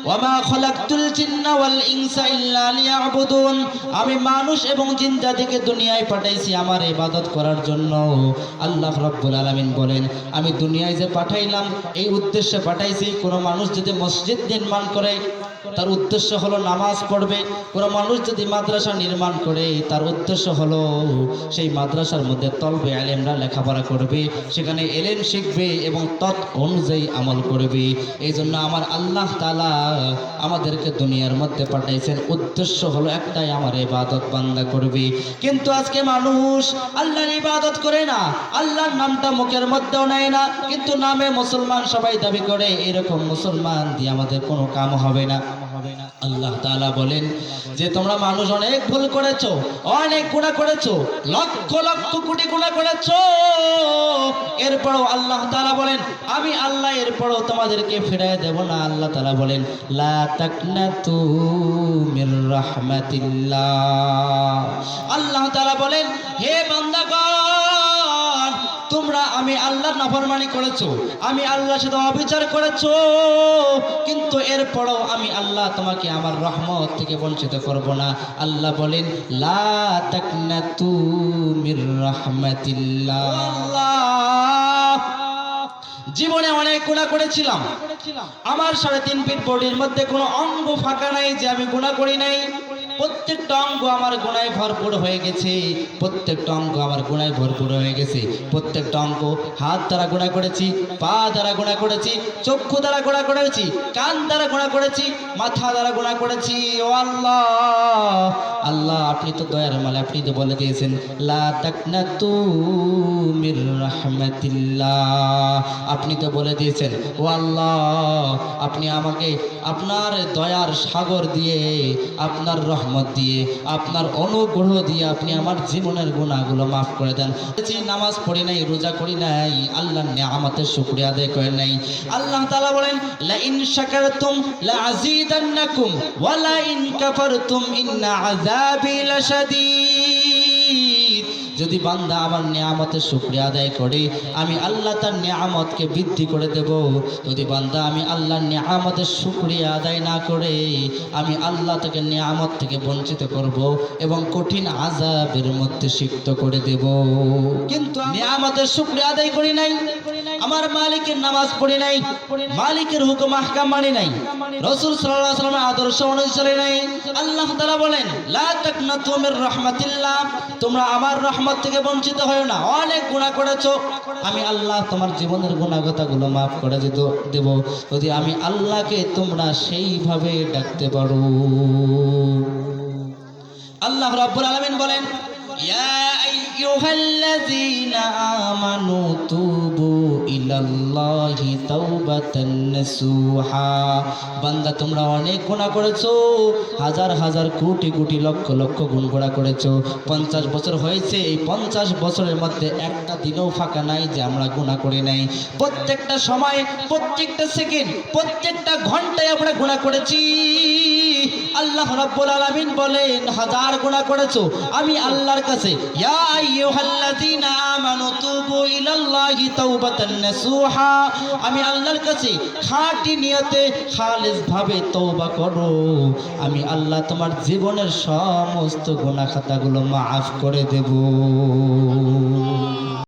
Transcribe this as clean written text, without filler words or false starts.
ওয়ামা খালাকতুল জিন্না ওয়াল ইনসা ইল্লা লিয়াবুদুন, আমি মানুষ এবং জিন জাতিকে দুনিয়ায় পাঠাইছি আমার ইবাদত করার জন্য। আল্লাহ রাব্বুল আলামিন বলেন, আমি দুনিয়ায় যে পাঠাইলাম এই উদ্দেশ্যে পাঠাইছি। কোনো মানুষ যদি মসজিদ নির্মাণ করে তার উদ্দেশ্য হলো নামাজ পড়বে, কোনো মানুষ যদি মাদ্রাসা নির্মাণ করে তার উদ্দেশ্য হলো সেই মাদ্রাসার মধ্যে তলবে আলেমরা লেখাপড়া করবে, সেখানে এলেম শিখবে এবং তৎ অনুযায়ী আমল করবে। এই জন্য আমার আল্লাহ তাআলা আমাদেরকে দুনিয়ার মধ্যে পাঠাইছেন, উদ্দেশ্য হলো একটাই, আমার ইবাদত বান্দা করবে। কিন্তু আজকে মানুষ আল্লাহর ইবাদত করে না, আল্লাহর নামটা মুখের মধ্যেও নেয় না, কিন্তু নামে মুসলমান সবাই দাবি করে। এরকম মুসলমান দিয়ে আমাদের কোনো কাম হবে না। আল্লাহ তাআলা বলেন যে তোমরা মানুষ অনেক ভুল করেছো, অনেক গুনাহ করেছো, লক্ষ লক্ষ কোটি গুনাহ করেছো, এরপরও আল্লাহ তাআলা বলেন আমি আল্লাহ এরপরও তোমাদেরকে ফিরিয়ে দেব না। আল্লাহ তাআলা বলেন লা তাকনাতু মির রাহমাতিল্লাহ। আল্লাহ তাআলা বলেন হে বান্দাগণ, তোমরা আমি আল্লাহর নাফরমানি করেছো, আমি আল্লাহর সাথে অবিচার করেছো, কিন্তু এরপরও আমি আল্লাহ তোমাকে আমার রহমত থেকে বঞ্চিত করব না। আল্লাহ বলেন লা তাকনাতু মির রাহমাতিল্লাহ। আল্লাহ জীবনে অনেক গুনাহ করেছিলাম, আমার 3.5 ফিট বডির মধ্যে কোনো অঙ্গ ফাঁকা নাই যে আমি গুনাহ করি নাই। প্রত্যেকটা অঙ্গ আমার গুনাহে ভরপুর হয়ে গেছে, প্রত্যেকটা অঙ্গ আমার গুনাহে ভরপুর হয়ে গেছে। প্রত্যেকটা অঙ্গ, হাত দ্বারা গুনাহ করেছি, পা দ্বারা গুনাহ করেছি, চক্ষু দ্বারা গুনাহ করেছি, কান দ্বারা গুনাহ করেছি, মাথা দ্বারা গুনাহ করেছি। ও আল্লাহ, আল্লাহ আপনি তো দয়ার মালিক, আপনি তো বলে দিয়েছেন লা তাকনাতু মির রাহমাতিল্লাহ। আপনি তো বলে দিয়েছেন ও আল্লাহ আপনি আমাকে আপনার দয়ার সাগর দিয়ে, আপনার রহমত দিয়ে, আপনার অনুগ্রহ দিয়ে আপনি আমার জীবনের গুনাহগুলো মাফ করে দেন। নামাজ পড়ি নাই, রোজা করি নাই, আল্লাহর নিয়ামতের শুকরিয়া আদায় করে নাই। আল্লাহ তাআলা বলেন লা ইন শাকারতুম লা আযীদান্নাকুম ওয়া লা ইন কাফারতুম ইন্না আযাবি লাশাদীদ। যদি বান্দা আমার নিয়ামতের শুকরিয়া আদায় করে আমি আল্লাহ তার নিয়ামতকে বৃদ্ধি করে দেব। যদি বান্দা আমি আল্লাহর নিয়ামতের শুকরিয়া আদায় না করে আমি আল্লাহ তাকে নিয়ামত থেকে বঞ্চিত করব এবং কঠিন আযাবের মধ্যে সিক্ত করে দেব। কিন্তু নিয়ামতের শুকরিয়া আদায় করি নাই, আমার মালিকের নামাজ পড়ি নাই, মালিকের হুকুম আহকাম মানি নাই, রাসূল সাল্লাল্লাহু আলাইহি ওয়াসাল্লামের আদর্শ অনুযায়ী চলি নাই। আল্লাহ তাআলা বলেন লা তাকনাতু মির রাহমাতিল্লাহ, তোমরা আমার রহমত থেকে বঞ্চিত হয় না। অনেক গুনাহ করেছো, আমি আল্লাহ তোমার জীবনের গুনাহগুলো মাফ করে দেব যদি আমি আল্লাহকে তোমরা সেইভাবে ডাকতে পারো। আল্লাহ রাব্বুল আলামিন বলেন ইয়া আইয়ুহাল্লাযীনা আমানু তুবু ইলাল্লাহি তাওবাতান নাসুহা। বান্দা তোমরা অনেক গুনাহ করেছো, হাজার হাজার কোটি কোটি লক্ষ লক্ষ গুনাহ করেছো। 50 বছর হয়েছে, এই 50 বছরের মধ্যে একটা দিনও ফাঁকা নাই যে আমরা গুনাহ করি নাই। প্রত্যেকটা সময়, প্রত্যেকটা সেকেন্ড, প্রত্যেকটা ঘন্টায় আমরা গুনাহ করেছি। আল্লাহ রাব্বুল আলামিন বলেন হাজার গুনাহ করেছো, আমি আল্লাহর কাছে ইয়া আইয়ুহাল্লাযীনা আমানু তুবু ইলাল্লাহি তাওবাতান নাসুহা, আমি আল্লাহর কাছে খাঁটি নিয়তে খালিস ভাবে তওবা করো, আমি আল্লাহ তোমার জীবনের সমস্ত গুনাহ খাতাগুলো মাফ করে দেব।